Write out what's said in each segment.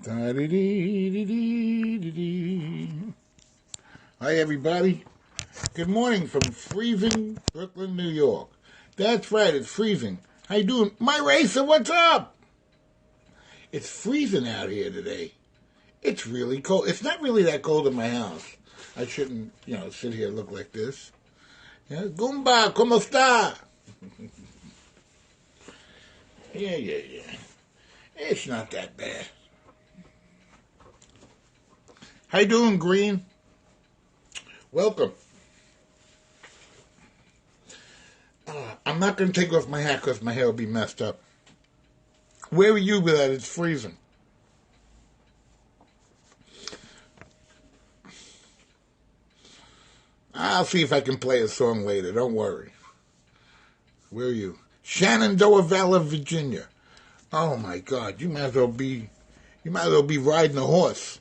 Da-dee-dee-dee-dee-dee-dee. Hi, everybody. Good morning from freezing Brooklyn, New York. That's right, it's freezing. How you doing? My racer, what's up? It's freezing out here today. It's really cold. It's not really that cold in my house. I shouldn't, sit here and look like this. Yeah, Goomba, ¿cómo está? Yeah. It's not that bad. How you doing, Green? Welcome. I'm not going to take off my hat because my hair will be messed up. Where are you with that? It's freezing. I'll see if I can play a song later. Don't worry. Where are you? Shenandoah Valley, Virginia. Oh my God! You might as well be riding a horse.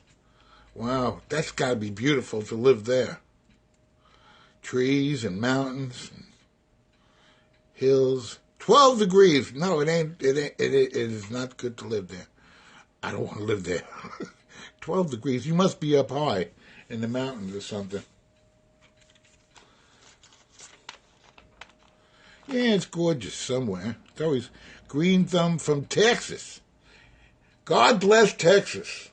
Wow, that's got to be beautiful to live there. Trees and mountains, and hills. 12 degrees. No, it ain't. It is not good to live there. I don't want to live there. 12 degrees. You must be up high in the mountains or something. Yeah, it's gorgeous somewhere. It's always Green Thumb from Texas. God bless Texas.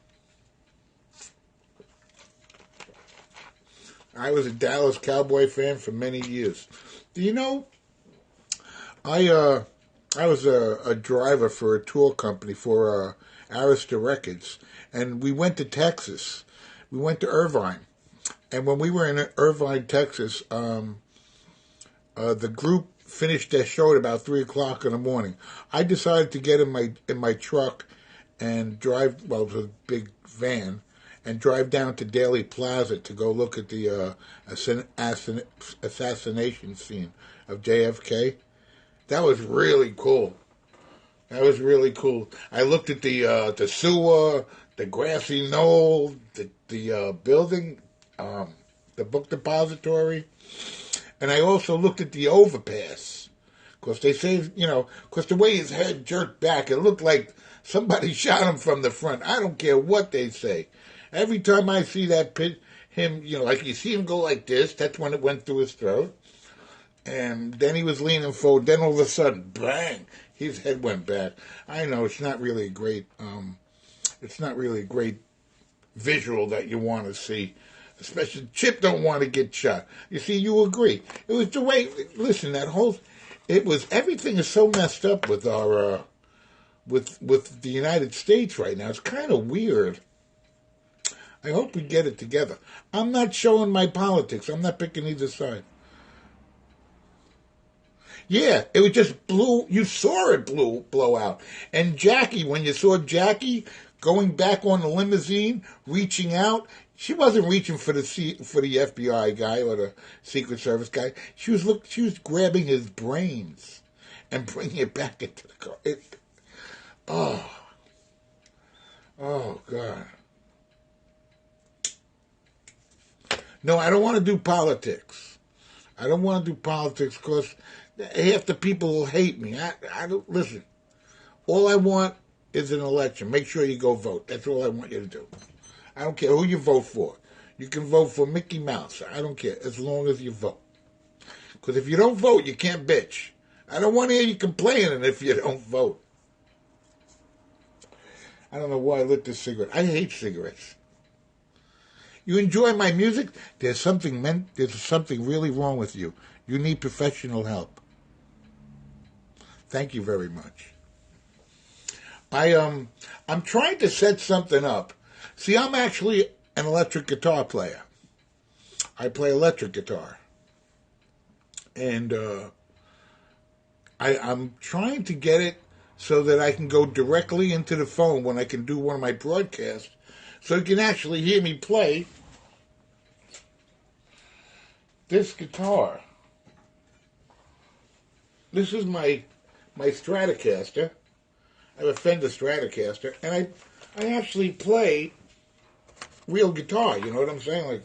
I was a Dallas Cowboy fan for many years. Do you know, I was a driver for a tour company for Arista Records, and we went to Texas. We went to Irvine. And when we were in Irvine, Texas, the group finished their show at about 3 o'clock in the morning. I decided to get in my truck and drive. Well, it was a big van, and drive down to Dealey Plaza to go look at the assassination scene of JFK. That was really cool. I looked at the sewer, the grassy knoll, the building, the book depository. And I also looked at the overpass, because they say, because the way his head jerked back, it looked like somebody shot him from the front. I don't care what they say. Every time I see that him, like you see him go like this, that's when it went through his throat. And then he was leaning forward. Then all of a sudden, bang, his head went back. I know it's not really a great visual that you want to see. Especially Chip don't want to get shot. You see, you agree. It was the way. Listen, everything is so messed up with our with the United States right now. It's kind of weird. I hope we get it together. I'm not showing my politics. I'm not picking either side. Yeah, it was just blew. You saw it blow out. And Jackie, when you saw Jackie going back on the limousine, reaching out, she wasn't reaching for the FBI guy or the Secret Service guy. She was grabbing his brains and bringing it back into the car. Oh God. No, I don't want to do politics. I don't want to do politics because half the people will hate me. I don't listen. All I want is an election. Make sure you go vote. That's all I want you to do. I don't care who you vote for. You can vote for Mickey Mouse. I don't care, as long as you vote. Because if you don't vote, you can't bitch. I don't want to hear you complaining if you don't vote. I don't know why I lit this cigarette. I hate cigarettes. You enjoy my music? There's something really wrong with you. You need professional help. Thank you very much. I'm trying to set something up. See, I'm actually an electric guitar player. I play electric guitar. And I'm trying to get it so that I can go directly into the phone when I can do one of my broadcasts, so you can actually hear me play this guitar. This is my Stratocaster. I have a Fender Stratocaster, and I actually play real guitar, you know what I'm saying? Like,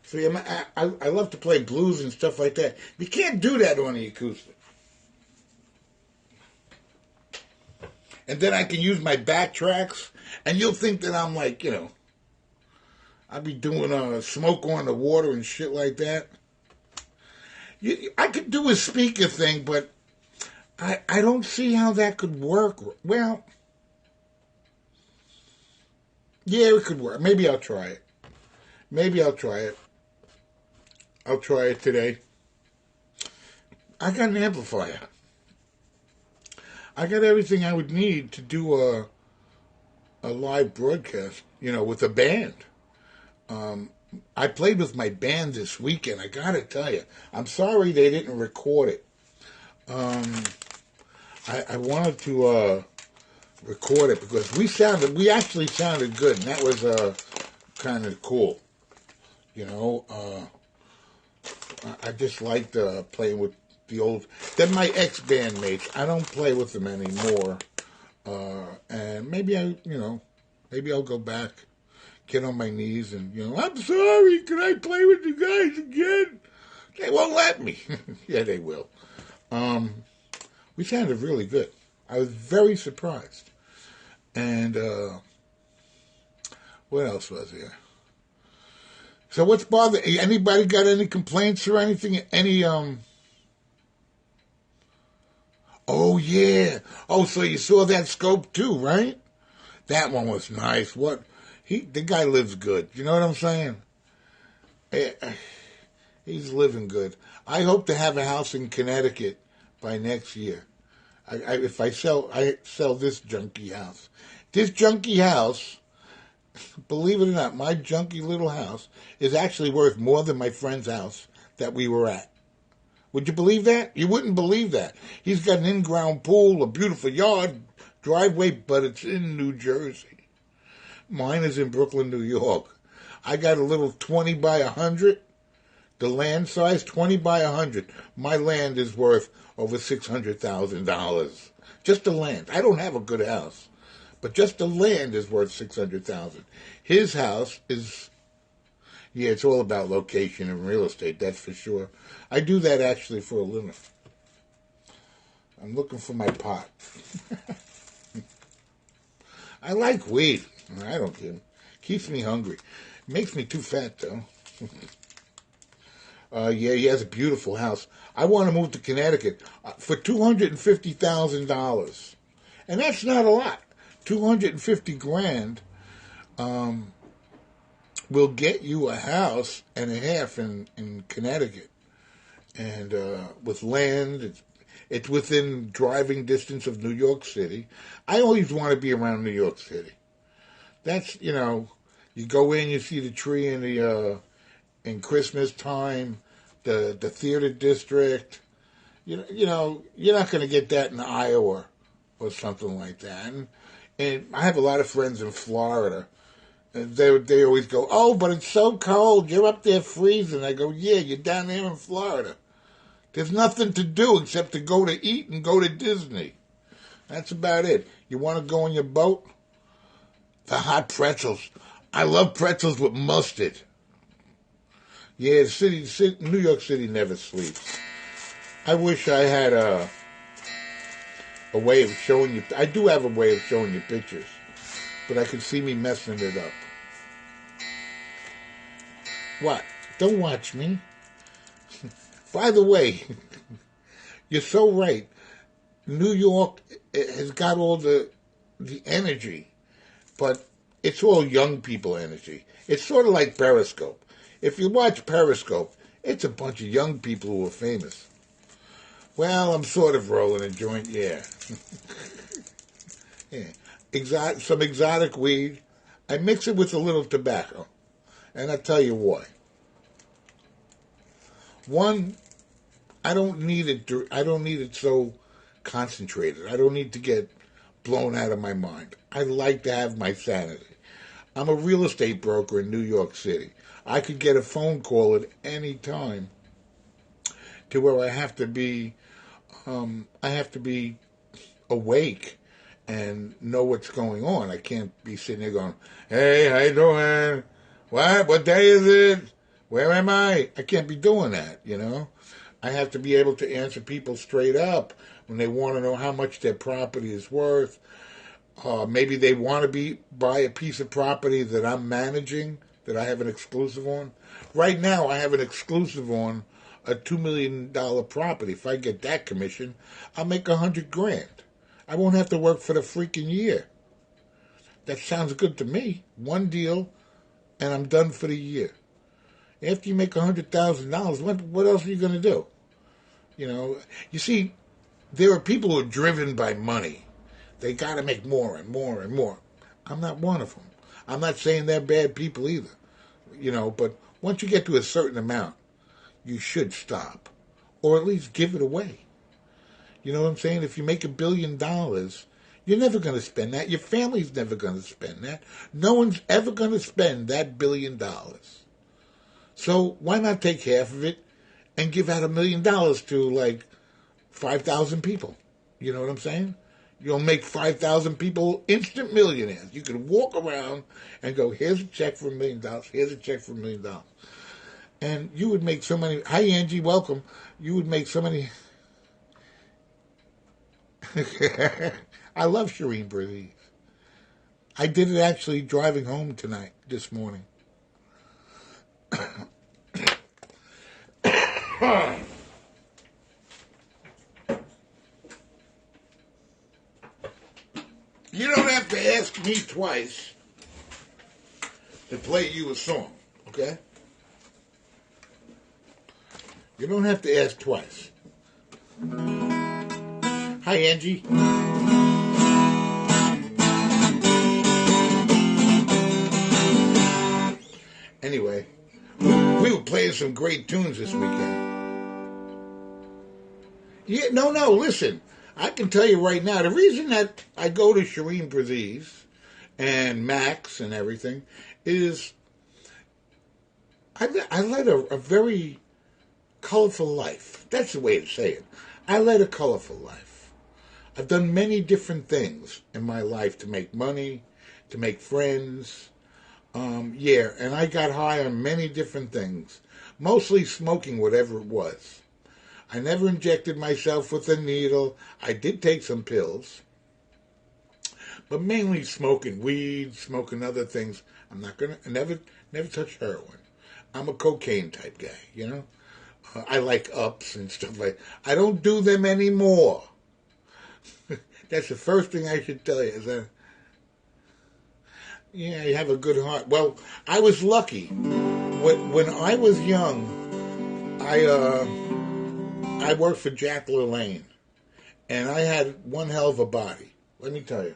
See, I love to play blues and stuff like that. You can't do that on the acoustic. And then I can use my backtracks, and you'll think that I'm like, I'll be doing smoke on the water and shit like that. I could do a speaker thing, but I don't see how that could work. Well, yeah, it could work. Maybe I'll try it. I'll try it today. I got an amplifier. I got everything I would need to do a live broadcast, with a band. I played with my band this weekend. I gotta tell you, I'm sorry they didn't record it. I wanted to record it because we actually sounded good, and that was kind of cool. I just liked playing with the old. They're my ex-bandmates. I don't play with them anymore, and maybe I'll go back, get on my knees, and I'm sorry. Can I play with you guys again? They won't let me. Yeah, they will. We sounded really good. I was very surprised. And what else was there? So what's bothering? Anybody got any complaints or anything? Oh yeah. Oh, so you saw that scope too, right? That one was nice. The guy lives good. You know what I'm saying? He's living good. I hope to have a house in Connecticut by next year. If I sell this junky house. This junky house, believe it or not, my junky little house is actually worth more than my friend's house that we were at. Would you believe that? You wouldn't believe that. He's got an in-ground pool, a beautiful yard, driveway, but it's in New Jersey. Mine is in Brooklyn, New York. I got a little 20 by 100. The land size, 20 by 100. My land is worth over $600,000. Just the land. I don't have a good house. But just the land is worth $600,000. His house is... Yeah, it's all about location and real estate, that's for sure. I do that actually for a living. I'm looking for my pot. I like weed. I don't care. Keeps me hungry. Makes me too fat, though. Yeah, he has a beautiful house. I want to move to Connecticut for $250,000. And that's not a lot. 250 grand will get you a house and a half in Connecticut. And with land, it's within driving distance of New York City. I always want to be around New York City. That's, you go in, you see the tree in Christmas time, the theater district. You're not going to get that in Iowa or something like that. And I have a lot of friends in Florida. And they always go, oh, but it's so cold. You're up there freezing. I go, yeah, you're down there in Florida. There's nothing to do except to go to eat and go to Disney. That's about it. You want to go on your boat? The hot pretzels. I love pretzels with mustard. Yeah, New York City never sleeps. I wish I had a way of showing you. I do have a way of showing you pictures, but I can see me messing it up. What? Don't watch me. By the way, you're so right. New York has got all the energy, but it's all young people energy. It's sort of like Periscope. If you watch Periscope, it's a bunch of young people who are famous. Well, I'm sort of rolling a joint, yeah. Yeah. Some exotic weed. I mix it with a little tobacco. And I'll tell you why. One, I don't need it so concentrated. I don't need to get blown out of my mind. I like to have my sanity. I'm a real estate broker in New York City. I could get a phone call at any time to where I have to be awake and know what's going on. I can't be sitting there going, hey, how you doing? What day is it? Where am I? I can't be doing that, you know? I have to be able to answer people straight up when they want to know how much their property is worth. Maybe they want to buy a piece of property that I'm managing, that I have an exclusive on. Right now, I have an exclusive on a $2 million property. If I get that commission, I'll make $100,000. I won't have to work for the freaking year. That sounds good to me. One deal, and I'm done for the year. After you make $100,000, what else are you going to do? You know, you see, there are people who are driven by money. They got to make more and more and more. I'm not one of them. I'm not saying they're bad people either. You know, but once you get to a certain amount, you should stop. Or at least give it away. You know what I'm saying? If you make $1 billion, you're never going to spend that. Your family's never going to spend that. No one's ever going to spend that $1 billion. So why not take half of it and give out $1 million to like 5,000 people? You know what I'm saying? You'll make 5,000 people instant millionaires. You can walk around and go, here's a check for $1 million. Here's a check for $1 million. And you would make so many. Hi, Angie, welcome. You would make so many. I love Shireen Breeze. I did it actually driving home this morning. You don't have to ask me twice to play you a song, okay? You don't have to ask twice. Hi, Angie. Anyway, we were playing some great tunes this weekend. Yeah, no, listen. I can tell you right now, the reason that I go to Shireen Breeze and Max and everything is I led a very colorful life. That's the way to say it. I led a colorful life. I've done many different things in my life to make money, to make friends. And I got high on many different things, mostly smoking whatever it was. I never injected myself with a needle. I did take some pills, but mainly smoking weed, smoking other things. I'm not gonna never touch heroin. I'm a cocaine type guy, you know. I like ups and stuff like. I don't do them anymore. That's the first thing I should tell you. Is that, yeah, you have a good heart. Well, I was lucky. When I was young, I worked for Jack LaLanne, and I had one hell of a body. Let me tell you.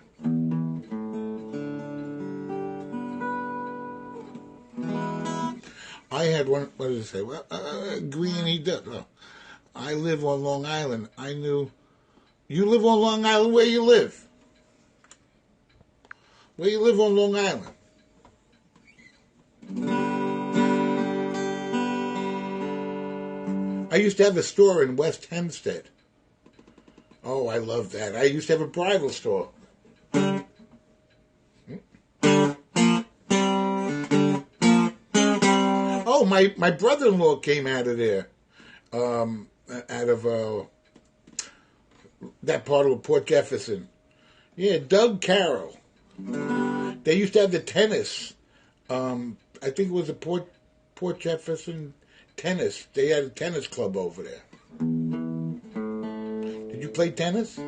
I had one. What did it say? Well, Greeny Duck. Oh, I live on Long Island. I knew. You live on Long Island? Where you live? Where you live on Long Island? I used to have a store in West Hempstead. Oh, I love that. I used to have a bridal store. Oh, my brother-in-law came out of there. Out of that part of Port Jefferson. Yeah, Doug Carroll. They used to have the tennis. I think it was a Port Jefferson tennis. They had a tennis club over there. Did you play tennis? It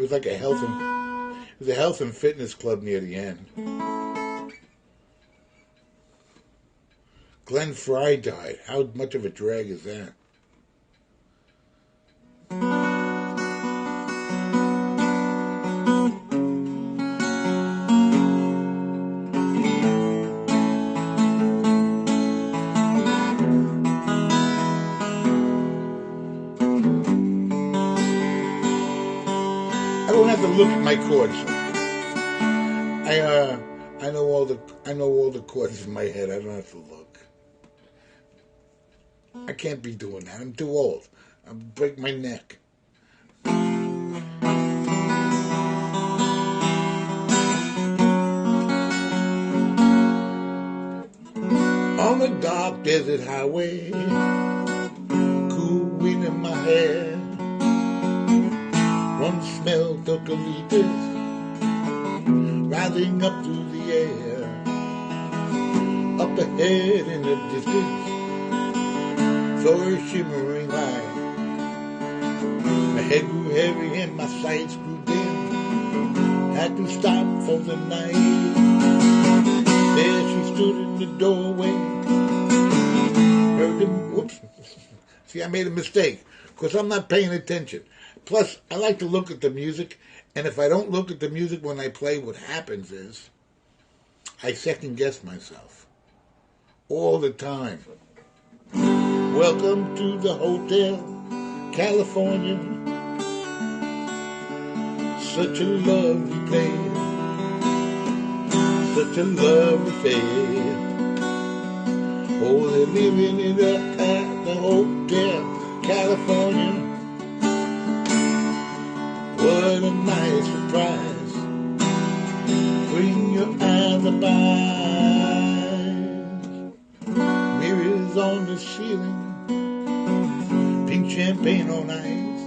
was like a health and fitness club near the end. Glenn Fry died. How much of a drag is that? Look at my chords. I know all the chords in my head. I don't have to look. I can't be doing that. I'm too old. I'll break my neck. a dark desert highway, cool wind in my hair, one smell of eucalyptus rising up through the air. Up ahead in the distance, saw a shimmering light. My head grew heavy and my sights grew dim. Had to stop for the night. There she stood in the doorway. Heard him, whoops. See, I made a mistake because I'm not paying attention. Plus, I like to look at the music, and if I don't look at the music when I play, what happens is I second guess myself all the time. Welcome to the Hotel California. Such a lovely place, such a lovely face. Oh, they're living it up at the Hotel California. What a nice surprise. Bring your alibis. Mirrors on the ceiling, pink champagne on ice.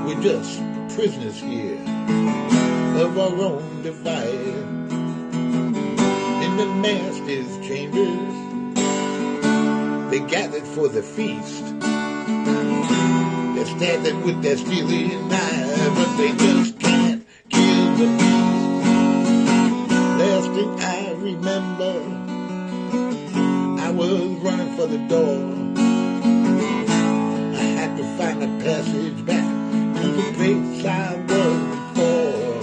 We're just prisoners here of our own device. In the master's chambers, they gathered for the feast. They're standing with their steely knives, but they just can't kill the beast. Last thing I remember, I was running for the door. I had to find a passage back to the place I was before.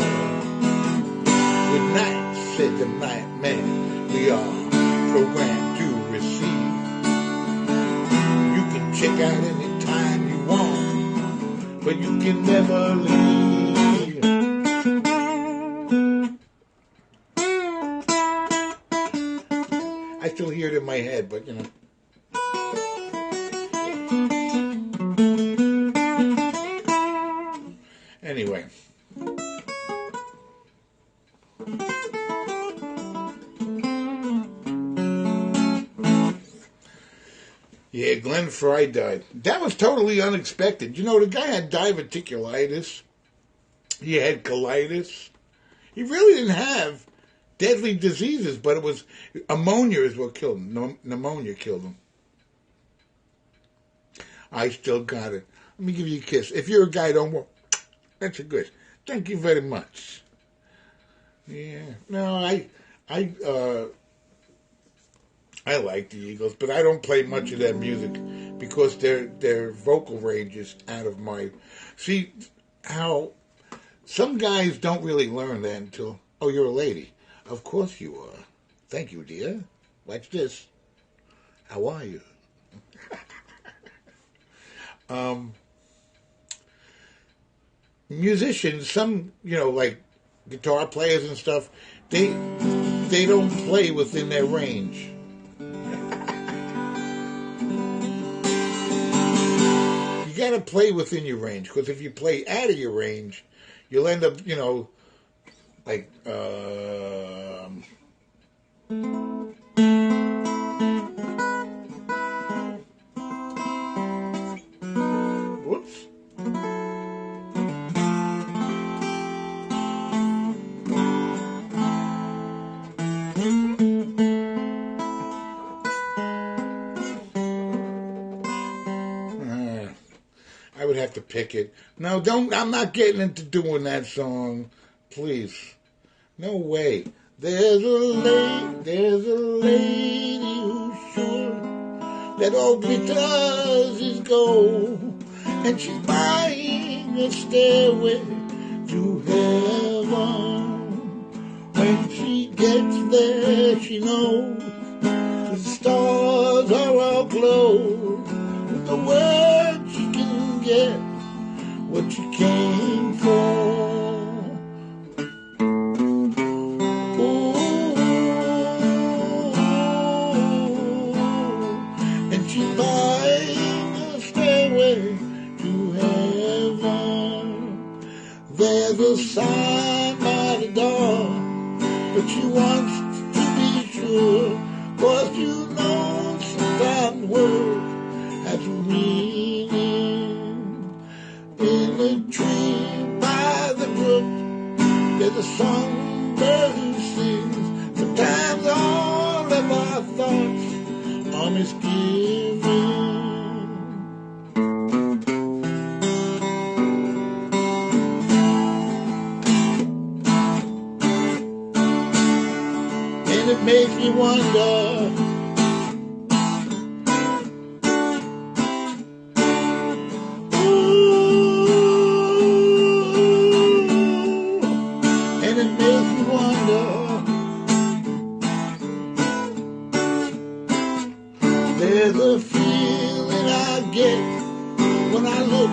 Good night, said the night man. We are programmed to receive. You can check out any time you want, but you can never leave. I still hear it in my head, but you know. Anyway. Yeah, Glenn Frey died. That was totally unexpected. You know, the guy had diverticulitis. He had colitis. He really didn't have deadly diseases, but it was ammonia is what killed him. Pneumonia killed him. I still got it. Let me give you a kiss. If you're a guy, don't worry. That's a good. Thank you very much. Yeah. No, I like the Eagles, but I don't play much of their music because their vocal range is out of my... See, how some guys don't really learn that until... Oh, you're a lady. Of course you are. Thank you, dear. Watch this. How are you? Musicians, some, you know, like guitar players and stuff, they don't play within their range. You gotta play within your range, because if you play out of your range, you'll end up, you know, like, whoops. I would have to pick it. No, don't. I'm not getting into doing that song. Please. No way. There's a lady who's sure that all glitters is gold, and she's buying a stairway to heaven. When she gets there, she knows the stars are all glowed. With the words she can get what she came for. There's a sign by the door, but she wants to be sure. And it makes me wonder. There's a feeling I get when I look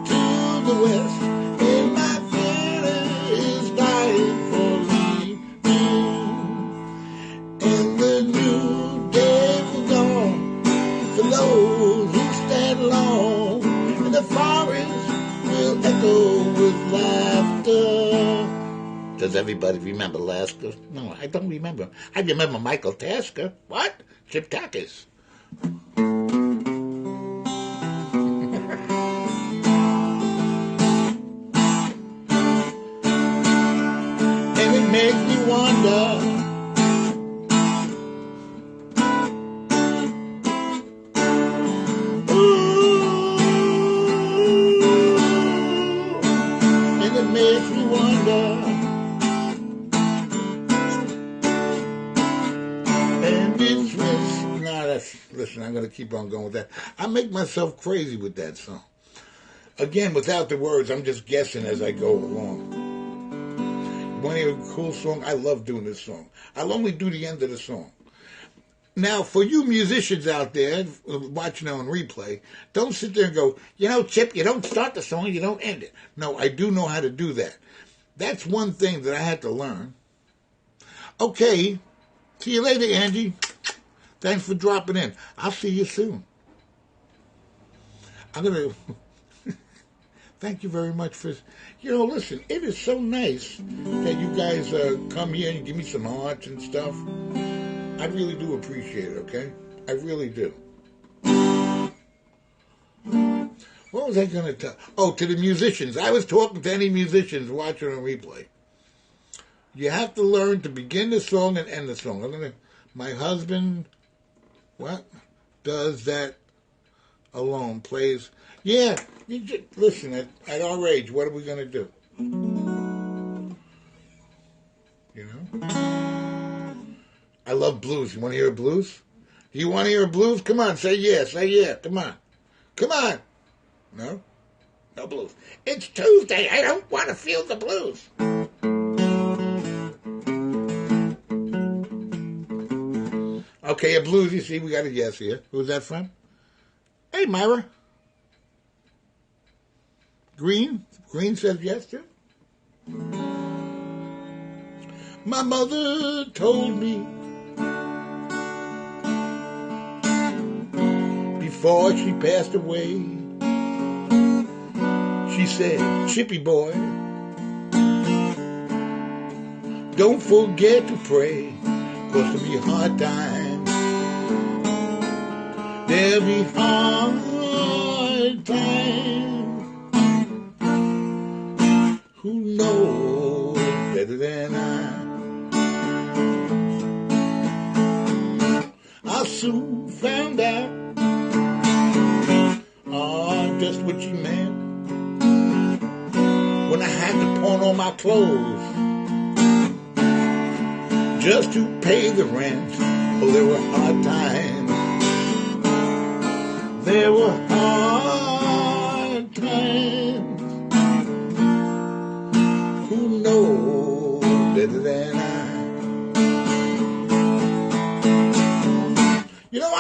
to the west, and my feeling is dying for me. And the new day will dawn for those who stand alone, and the forest will echo with laughter. Does everybody remember Lasker? No, I don't remember. I remember Michael Tasker. What? Chip Tackers. And it makes me wonder. Ooh, and it makes me wonder. And it's listen, I'm going to keep on going with that. I make myself crazy with that song. Again, without the words, I'm just guessing as I go along. You want to hear a cool song? I love doing this song. I'll only do the end of the song. Now, for you musicians out there watching on replay, don't sit there and go, Chip, you don't start the song, you don't end it. No, I do know how to do that. That's one thing that I had to learn. Okay, see you later, Angie. Thanks for dropping in. I'll see you soon. I'm going to... Thank you very much for... listen, it is so nice that you guys come here and give me some hearts and stuff. I really do appreciate it, okay? I really do. What was I going to tell? Oh, to the musicians. I was talking to any musicians watching on replay. You have to learn to begin the song and end the song. My husband... What? Does that alone, plays. Yeah, listen, at our age, what are we going to do? I love blues. You want to hear a blues? Do you want to hear a blues? Come on, say yeah, come on. Come on. No? No blues. It's Tuesday, I don't want to feel the blues. Okay, a blues, you see, we got a yes here. Who's that from? Hey, Myra. Green? Green says yes, too? My mother told me before she passed away, she said, Chippy boy, don't forget to pray, 'cause there'll be hard times. There'll be hard times. Who knows better than I soon found out just what she meant when I had to pawn all my clothes just to pay the rent. Oh, there were hard times. There were hard times. Who knows better than I?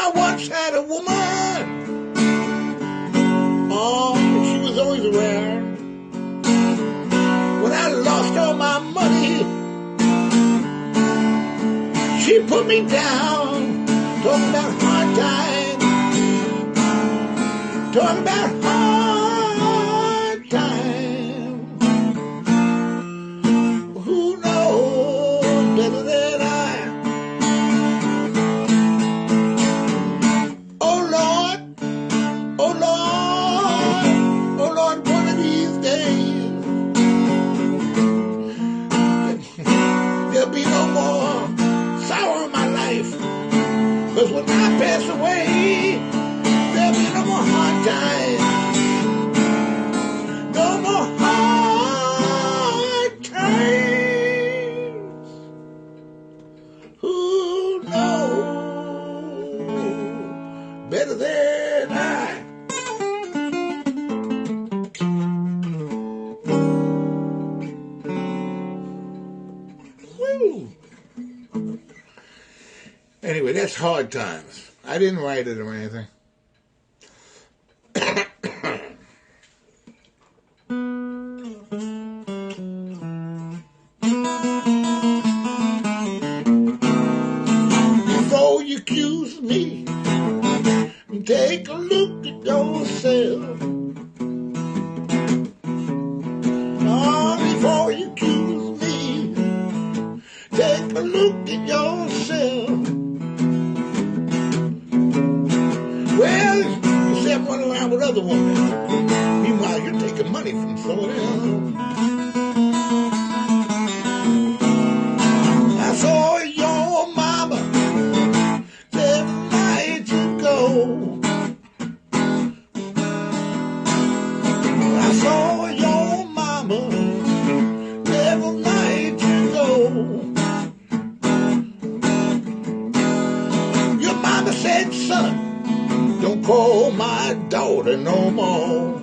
I once had a woman. Oh, she was always around. When I lost all my money, she put me down, talking about hard times, talking about hard times. Who knows better than I? Oh Lord, oh Lord, oh Lord, one of these days there'll be no more sorrow in my life. 'Cause when I pass away, Thursday night. Woo! Anyway, that's Hard Times. I didn't write it or anything. Before you accuse me, take a look at yourself. Oh, before you accuse me, take a look at yourself. Well, you say I'm running around with other women. Meanwhile, you're taking money from someone else. I saw your mama seven nights ago. I saw your mama seven nights ago. Your mama said, son, don't call my daughter no more.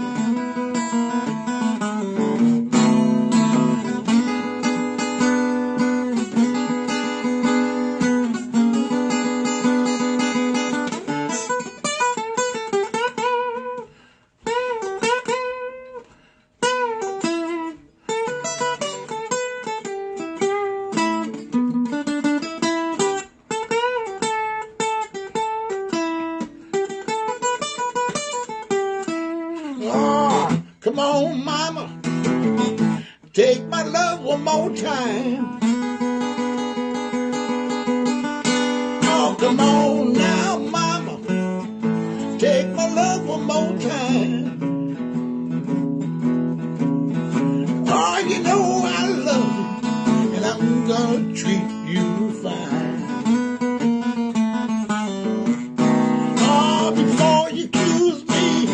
Oh, come on, mama, take my love one more time. Oh, come on now, mama, take my love one more time. Oh, you know I love you, and I'm gonna treat you fine. Oh, before you accuse me,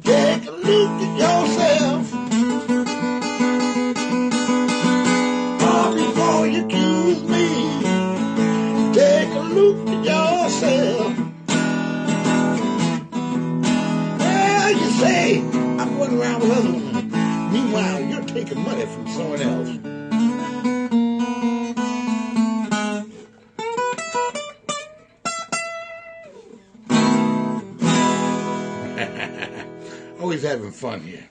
take a look at yourself. Oh, before you accuse me, take a look at yourself. Well, you say I'm running around with other women. Meanwhile, you're taking money from someone else. Always having fun here.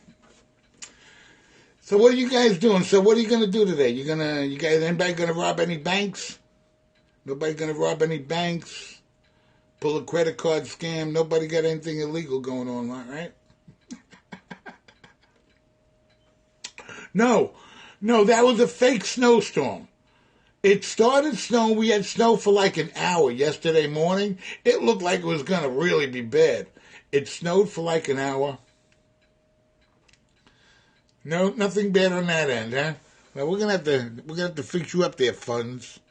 So what are you guys doing? So what are you gonna do today? Anybody gonna rob any banks? Nobody gonna rob any banks? Pull a credit card scam? Nobody got anything illegal going on, right? No, that was a fake snowstorm. It started snowing. We had snow for like an hour yesterday morning. It looked like it was gonna really be bad. It snowed for like an hour. No, nothing bad on that end, huh? Well, we're gonna have to fix you up there, Funds.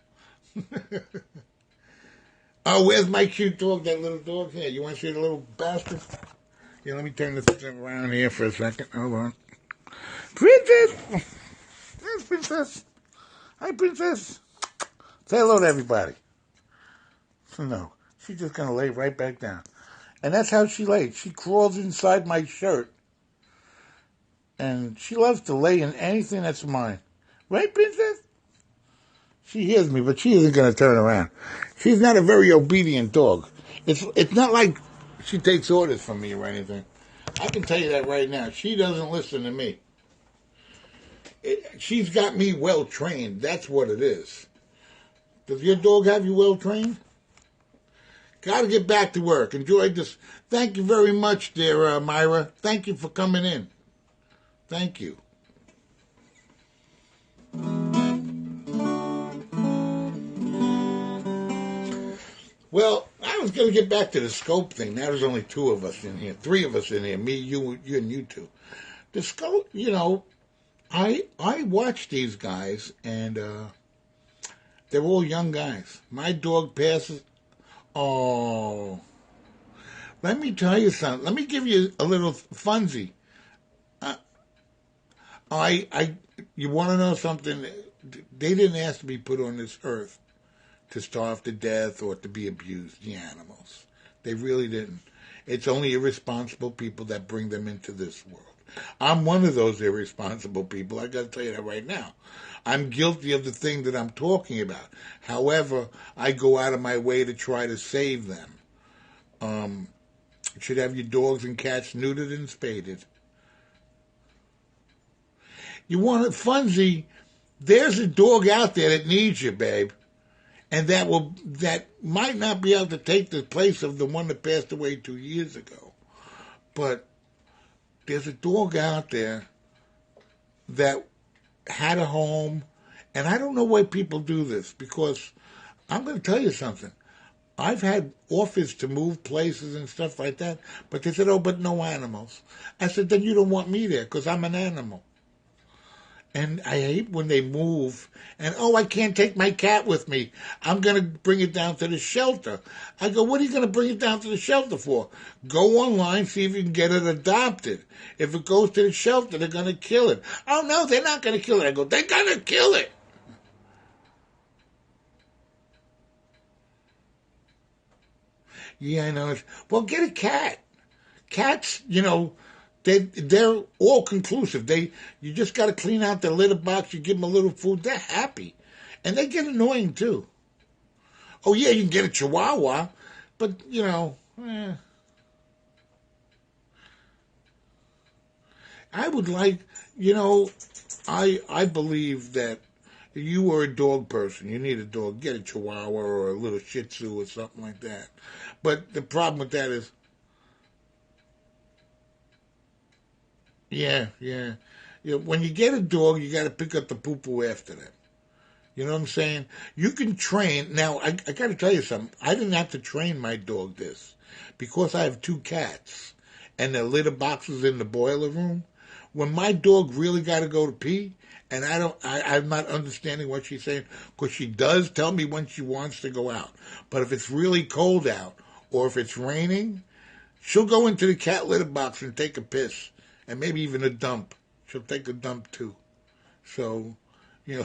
Oh, where's my cute dog? That little dog here. You want to see the little bastard? Yeah, let me turn this thing around here for a second. Hold on. Princess! There's Princess. Hi, Princess. Say hello to everybody. No, she's just gonna lay right back down. And that's how she lays. She crawls inside my shirt. And she loves to lay in anything that's mine. Right, Princess? She hears me, but she isn't going to turn around. She's not a very obedient dog. It's not like she takes orders from me or anything. I can tell you that right now. She doesn't listen to me. She's got me well trained. That's what it is. Does your dog have you well trained? Got to get back to work. Enjoyed this. Thank you very much, dear Myra. Thank you for coming in. Thank you. Well, I was going to get back to the scope thing. Now there's only two of us in here. Three of us in here. Me, you, and you two. The scope, I watch these guys, and they're all young guys. My dog passes. Oh. Let me tell you something. Let me give you a little funsy. You want to know something? They didn't ask to be put on this earth to starve to death or to be abused, the animals. They really didn't. It's only irresponsible people that bring them into this world. I'm one of those irresponsible people. I got to tell you that right now. I'm guilty of the thing that I'm talking about. However, I go out of my way to try to save them. You should have your dogs and cats neutered and spaded. You want it, Funzy? There's a dog out there that needs you, babe, and that might not be able to take the place of the one that passed away 2 years ago. But there's a dog out there that had a home, and I don't know why people do this, because I'm going to tell you something. I've had offers to move places and stuff like that, but they said, oh, but no animals. I said, then you don't want me there, because I'm an animal. And I hate when they move, and, oh, I can't take my cat with me. I'm going to bring it down to the shelter. I go, what are you going to bring it down to the shelter for? Go online, see if you can get it adopted. If it goes to the shelter, they're going to kill it. Oh, no, they're not going to kill it. I go, they're going to kill it. Yeah, I know. Well, get a cat. Cats, they're all conclusive. You just got to clean out their litter box. You give them a little food. They're happy, and they get annoying too. Oh yeah, you can get a Chihuahua, but I would like, I believe that if you were a dog person, you need a dog. Get a Chihuahua or a little Shih Tzu or something like that. But the problem with that is, yeah. When you get a dog, you got to pick up the poo-poo after them. You know what I'm saying? You can train. Now, I got to tell you something. I didn't have to train my dog this. Because I have 2 cats and the litter boxes in the boiler room, when my dog really got to go to pee, and I'm not understanding what she's saying, because she does tell me when she wants to go out. But if it's really cold out, or if it's raining, she'll go into the cat litter box and take a piss, and maybe even a dump. She'll take a dump too. So,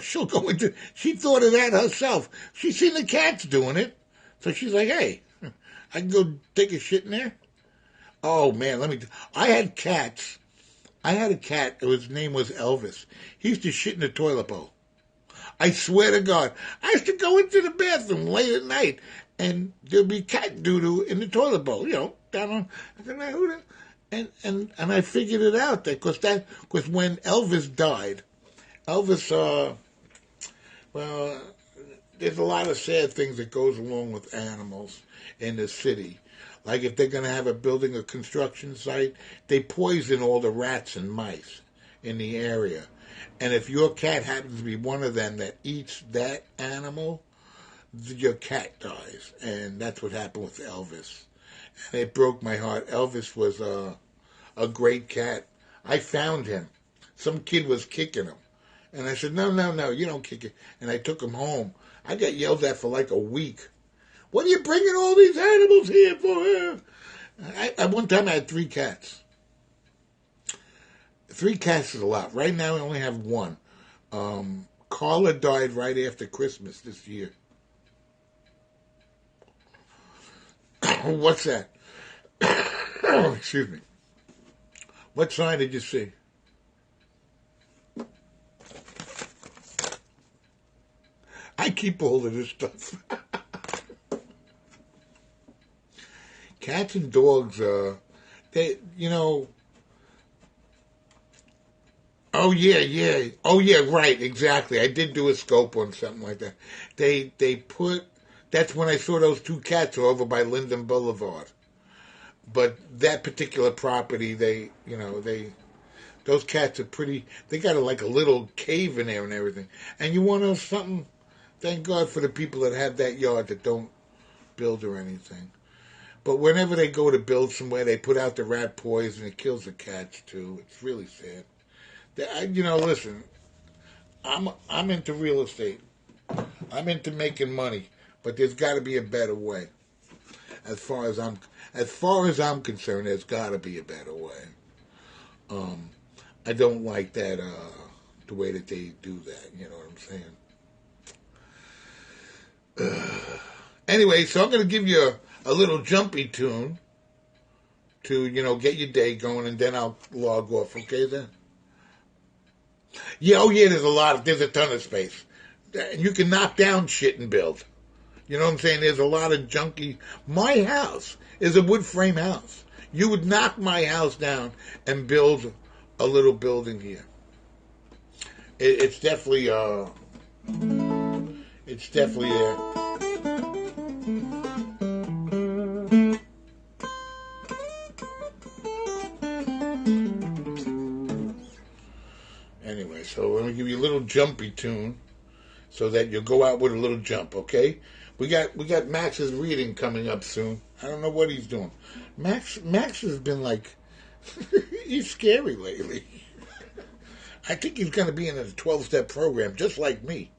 she'll go into, she thought of that herself. She's seen the cats doing it. So she's like, hey, I can go take a shit in there? Oh man, I had cats. I had a cat, his name was Elvis. He used to shit in the toilet bowl. I swear to God. I used to go into the bathroom late at night, and there'd be cat doo-doo in the toilet bowl, down on, and I figured it out, because when Elvis died, well, there's a lot of sad things that goes along with animals in the city. Like if they're going to have a building or construction site, they poison all the rats and mice in the area. And if your cat happens to be one of them that eats that animal, your cat dies. And that's what happened with Elvis. And it broke my heart. Elvis was a great cat. I found him. Some kid was kicking him. And I said, no, you don't kick it. And I took him home. I got yelled at for like a week. What are you bringing all these animals here for? At one time I had 3 cats. 3 cats is a lot. Right now I only have 1. Carla died right after Christmas this year. What's that? Oh, excuse me. What sign did you see? I keep all of this stuff. Cats and dogs, they, oh yeah, right, exactly. I did do a scope on something like that. That's when I saw those 2 cats over by Linden Boulevard. But that particular property, those cats are pretty, they got like a little cave in there and everything. And you want to know something? Thank God for the people that have that yard that don't build or anything. But whenever they go to build somewhere, they put out the rat poison. It kills the cats too. It's really sad. Listen, I'm into real estate. I'm into making money, but there's got to be a better way. As far as I'm concerned, there's got to be a better way. I don't like that the way that they do that. You know what I'm saying? Anyway, so I'm going to give you a little jumpy tune to, get your day going, and then I'll log off. Okay, then? Yeah, oh yeah, there's a ton of space. You can knock down shit and build. You know what I'm saying? There's a lot of junky. My house is a wood frame house. You would knock my house down and build a little building here. It's definitely there. Anyway, so let me give you a little jumpy tune so that you'll go out with a little jump, okay? We got Max's reading coming up soon. I don't know what he's doing. Max has been like he's scary lately. I think he's going to be in a 12-step program just like me.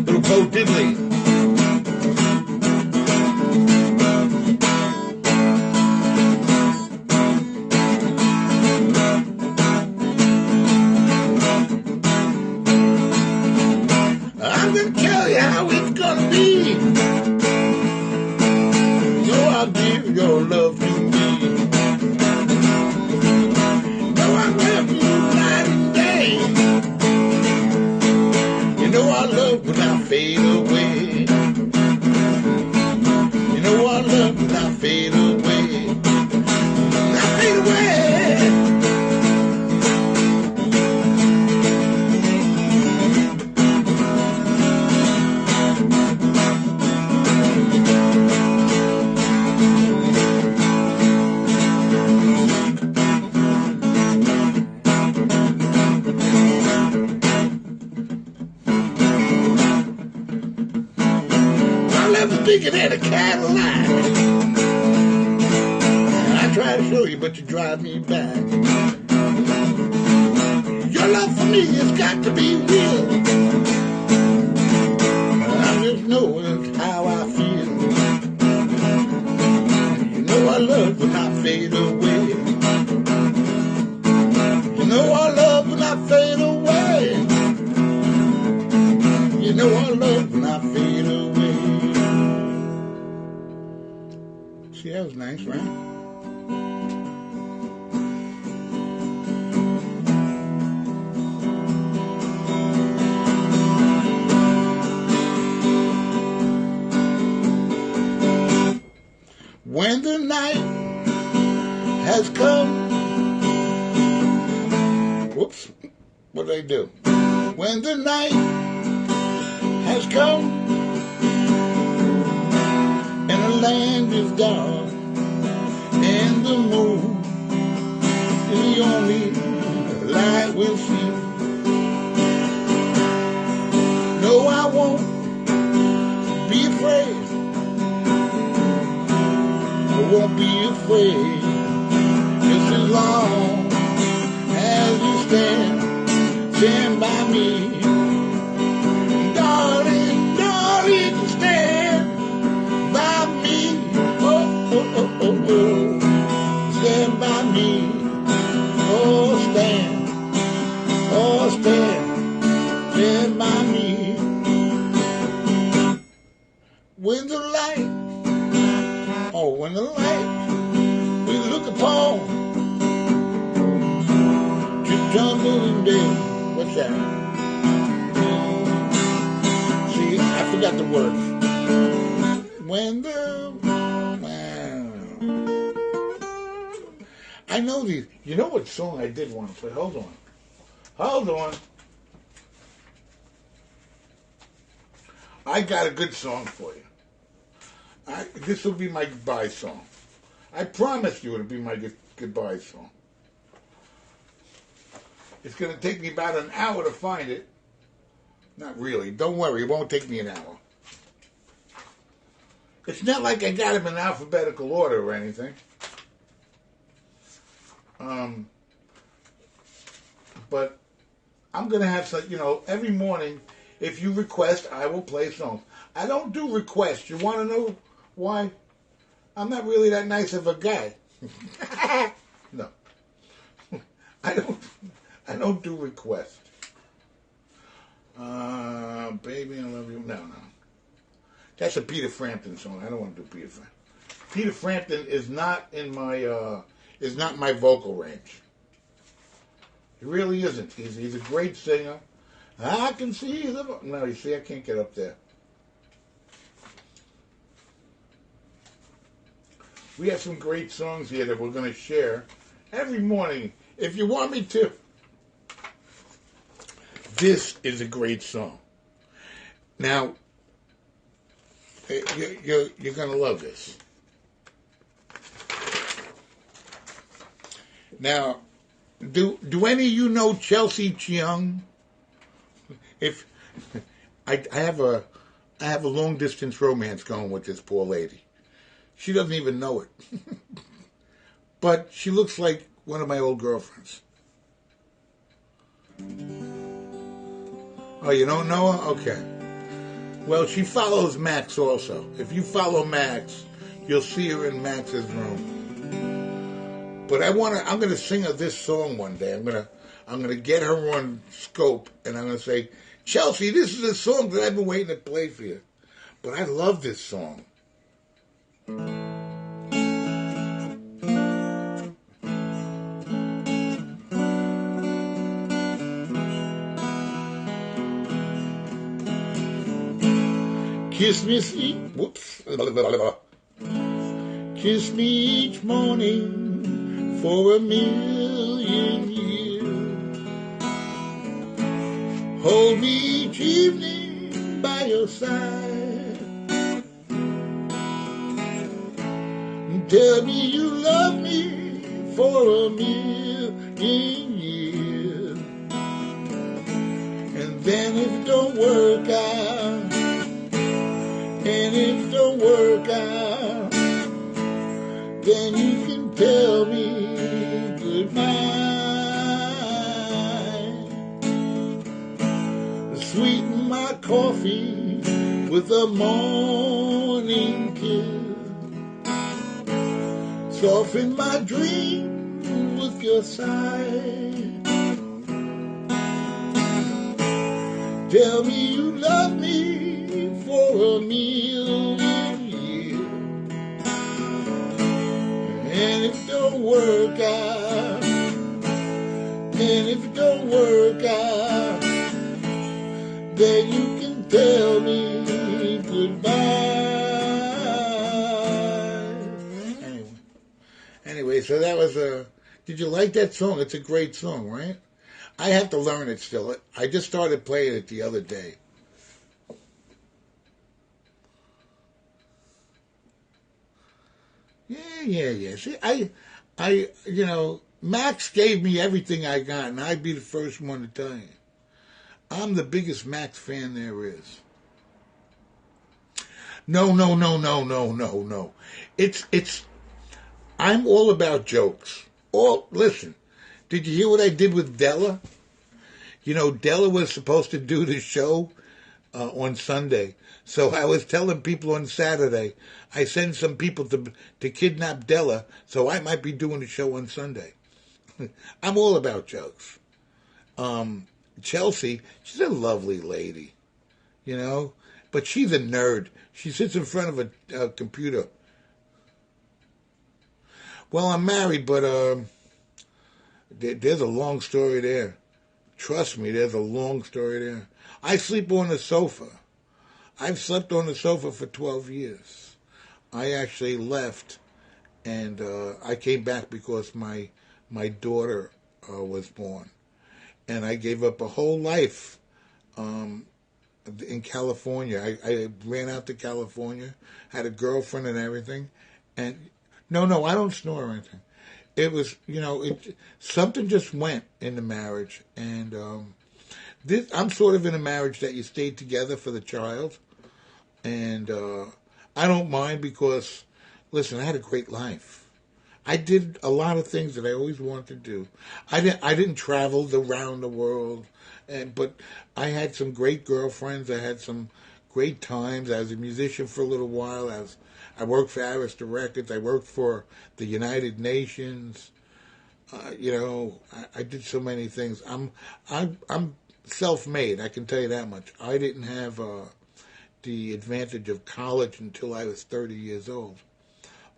Little Bo Diddley. I'm gonna tell you how it's gonna be. So I'll give your love to me. No, I love you night and day. You know our love will not fade away. You know our love will not fade away. Not fade away. Bigger than a Cadillac. I try to show you, but you drive me back. Your love for me has got to be real. I just know it's how I feel. You know our love will not fade away. You know our love will not fade away. You know our love will not fade away. See, that was nice, right? When the night has come. Whoops. What did I do? When the night has come and the land is dark, and the moon is the only light we'll see. No, I won't be afraid. I won't be afraid. Just as long as you stand by me. Darling, darling, stand by me. Oh. Stand by me. Oh, stand by me. When the light we look upon to tumbling down. What's that? See, I forgot the words. When I know these. You know what song I did want to play? Hold on. I got a good song for you. This will be my goodbye song. I promise you it'll be my goodbye song. It's going to take me about an hour to find it. Not really. Don't worry. It won't take me an hour. It's not like I got them in alphabetical order or anything. But I'm going to have some, every morning, if you request, I will play songs. I don't do requests. You want to know why? I'm not really that nice of a guy. No. I don't do requests. Baby, I love you. No, no. That's a Peter Frampton song. I don't want to do Peter Frampton. Peter Frampton is not in my is not my vocal range. He really isn't. He's a great singer. I can see the no. You see, I can't get up there. We have some great songs here that we're going to share every morning. If you want me to, this is a great song. Now, you're going to love this. Now, do any of you know Chelsea Cheung? If I have a long distance romance going with this poor lady. She doesn't even know it. But she looks like one of my old girlfriends. Oh, you don't know her? Okay. Well, she follows Max also. If you follow Max, you'll see her in Max's room. But I'm going to sing her this song one day. I'm going to get her on Scope, and I'm going to say, Chelsea, this is a song that I've been waiting to play for you. But I love this song. Kiss me, kiss me each morning for 1,000,000 years. Hold me each evening by your side. Tell me you love me for 1,000,000 years. And then if it don't work out, and if it don't work out, then you can tell me goodbye. Sweeten my coffee with a morning kiss. Soften my dream with your sigh. Tell me you love me for 1,000,000 years. And if it don't work out, and if it don't work out, then you can tell me goodbye. Anyway, so that was did you like that song? It's a great song, right? I have to learn it still. I just started playing it the other day. Yeah. See, Max gave me everything I got, and I'd be the first one to tell you. I'm the biggest Max fan there is. No. I'm all about jokes. Listen, did you hear what I did with Della? You know, Della was supposed to do the show on Sunday. So I was telling people on Saturday, I sent some people to kidnap Della, so I might be doing the show on Sunday. I'm all about jokes. Chelsea, she's a lovely lady, you know, but she's a nerd. She sits in front of a computer. Well, I'm married, but there's a long story there. Trust me, there's a long story there. I sleep on the sofa. I've slept on the sofa for 12 years. I actually left, and I came back because my daughter was born. And I gave up a whole life in California. I ran out to California, had a girlfriend and everything. And no, I don't snore or anything. It was, something just went in the marriage. And I'm sort of in a marriage that you stayed together for the child. And I don't mind because, listen, I had a great life. I did a lot of things that I always wanted to do. I didn't travel around the world, but I had some great girlfriends. I had some great times. I was a musician for a little while. I worked for Arista Records. I worked for the United Nations. I did so many things. I'm self-made. I can tell you that much. I didn't have the advantage of college until I was 30 years old.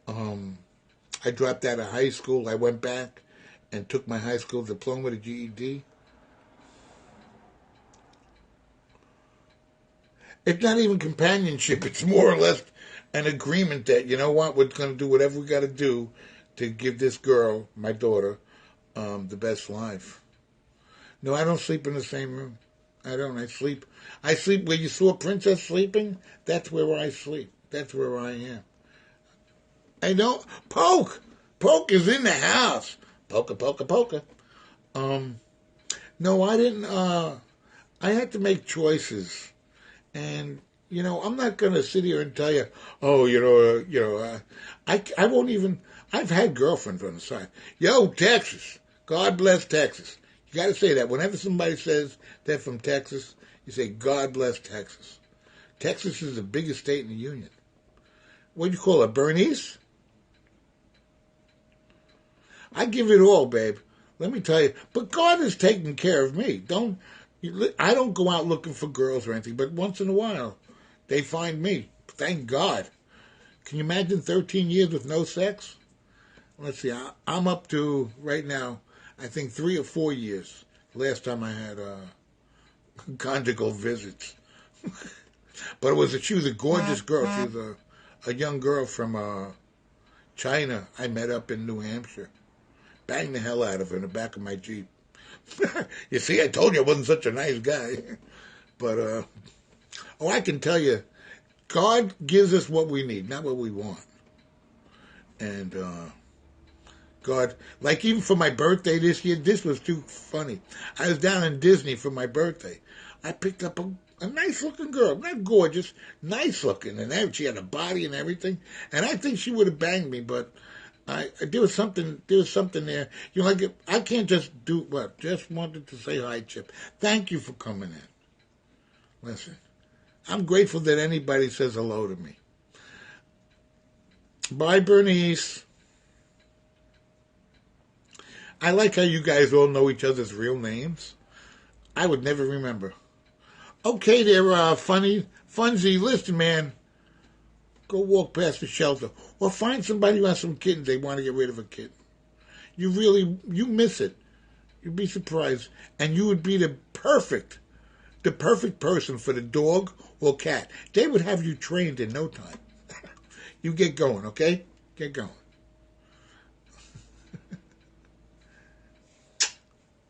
I dropped out of high school. I went back and took my high school diploma, the GED. It's not even companionship. It's more or less an agreement that, you know what, we're going to do whatever we got to do to give this girl, my daughter, the best life. No, I don't sleep in the same room. I don't. I sleep where you saw a princess sleeping. That's where I sleep. That's where I am. I don't. Poke is in the house. Poker. No, I didn't. I had to make choices. And, you know, I'm not going to sit here and tell you, oh, I won't even, I've had girlfriends on the side. Yo, Texas. God bless Texas. You got to say that. Whenever somebody says they're from Texas, you say, God bless Texas. Texas is the biggest state in the Union. What do you call it, Bernice? I give it all, babe. Let me tell you. But God is taking care of me. I don't go out looking for girls or anything, but once in a while, they find me. Thank God. Can you imagine 13 years with no sex? Let's see, I'm up to, right now, I think 3 or 4 years. Last time I had conjugal visits. But she was a gorgeous girl. She was a young girl from China I met up in New Hampshire. Banged the hell out of her in the back of my Jeep. You see, I told you I wasn't such a nice guy. But, I can tell you, God gives us what we need, not what we want. And God, like even for my birthday this year, this was too funny. I was down in Disney for my birthday. I picked up a nice-looking girl, not gorgeous, nice-looking, and she had a body and everything. And I think she would have banged me, but there was something there. You know, like I can't just do what. Just wanted to say hi, Chip. Thank you for coming in. Listen, I'm grateful that anybody says hello to me. Bye, Bernice. I like how you guys all know each other's real names. I would never remember. Okay, there, Funzy. Listen, man. Go walk past the shelter. Or find somebody who has some kittens. They want to get rid of a kitten. You miss it. You'd be surprised. And you would be the perfect person for the dog or cat. They would have you trained in no time. You get going, okay? Get going.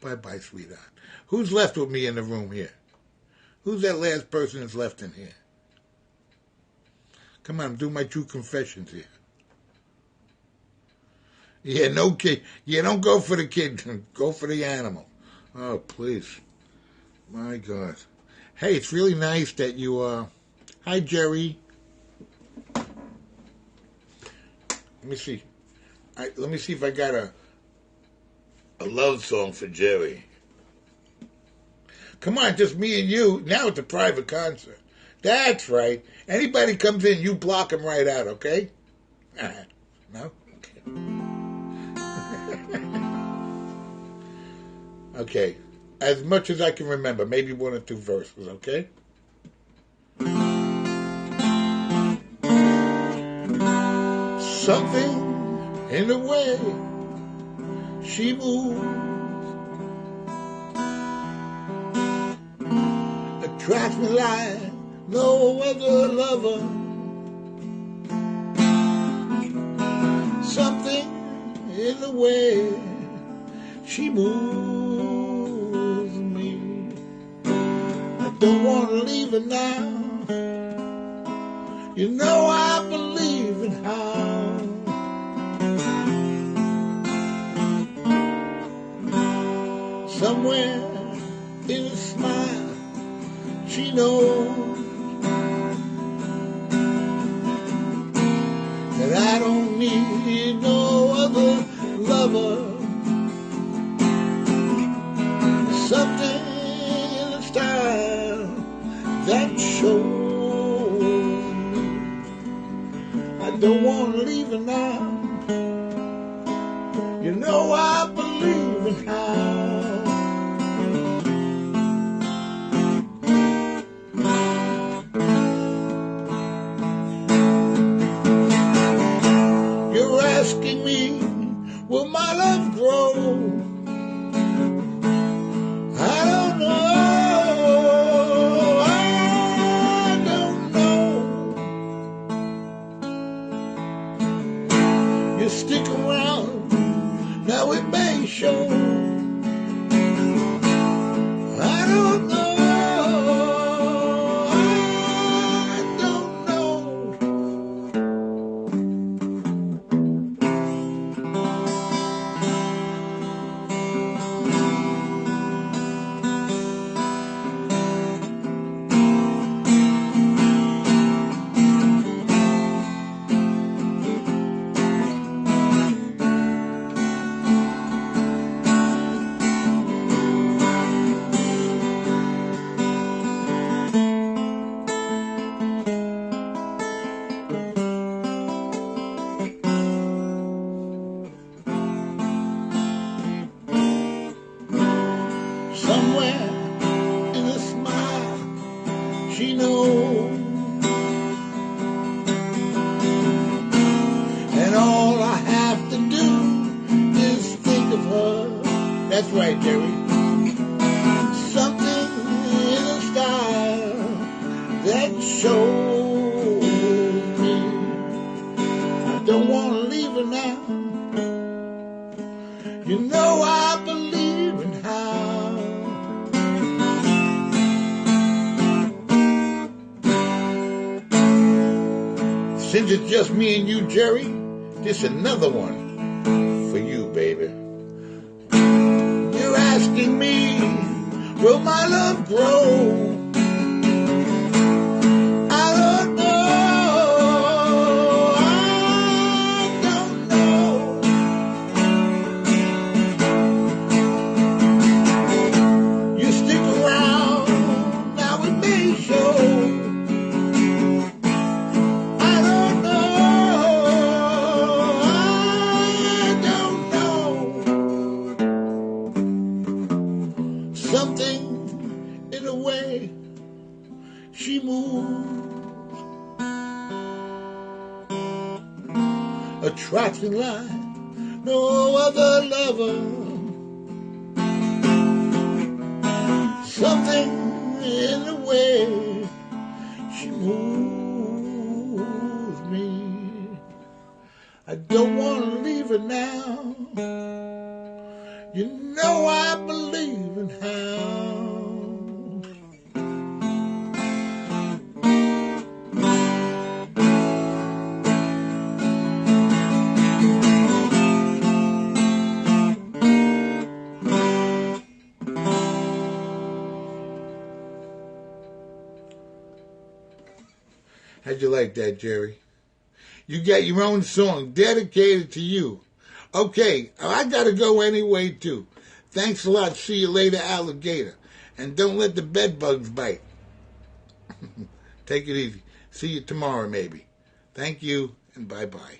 Bye-bye, sweetheart. Who's left with me in the room here? Who's that last person that's left in here? Come on, do my true confessions here. Yeah, no kid. Yeah, don't go for the kid. Go for the animal. Oh, please. My God. Hey, it's really nice that you, Hi, Jerry. Let me see. Let me see if I got a love song for Jerry. Come on, just me and you. Now it's a private concert. That's right. Anybody comes in, you block them right out, okay? No? Okay. Okay. As much as I can remember, maybe 1 or 2 verses, okay? Something in the way she moves attracts me like no other lover. Something in the way she moves me. I don't want to leave her now. You know I believe in how somewhere in a smile she knows that I don't need no other lover. Something in the style that shows me I don't want to leave her now. You know I believe in how You stick around, now it may show. I don't know. Somewhere in a smile, she knows, and all I have to do is think of her. That's right, Jerry. Something in the sky that shows me I don't want to leave her now. You know I believe in how. Since it's just me and you, Jerry, this another one for you, baby. You're asking me, will my love grow? I don't know. I don't know. You stick around, now it may show. Something in the way she moves attracts me like no other lover. Something in the way she moves me. I don't want to leave her now. You know I believe in how. How'd you like that, Jerry? You got your own song dedicated to you. Okay, I gotta go anyway, too. Thanks a lot. See you later, alligator. And don't let the bed bugs bite. Take it easy. See you tomorrow, maybe. Thank you, and bye-bye.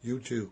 You too.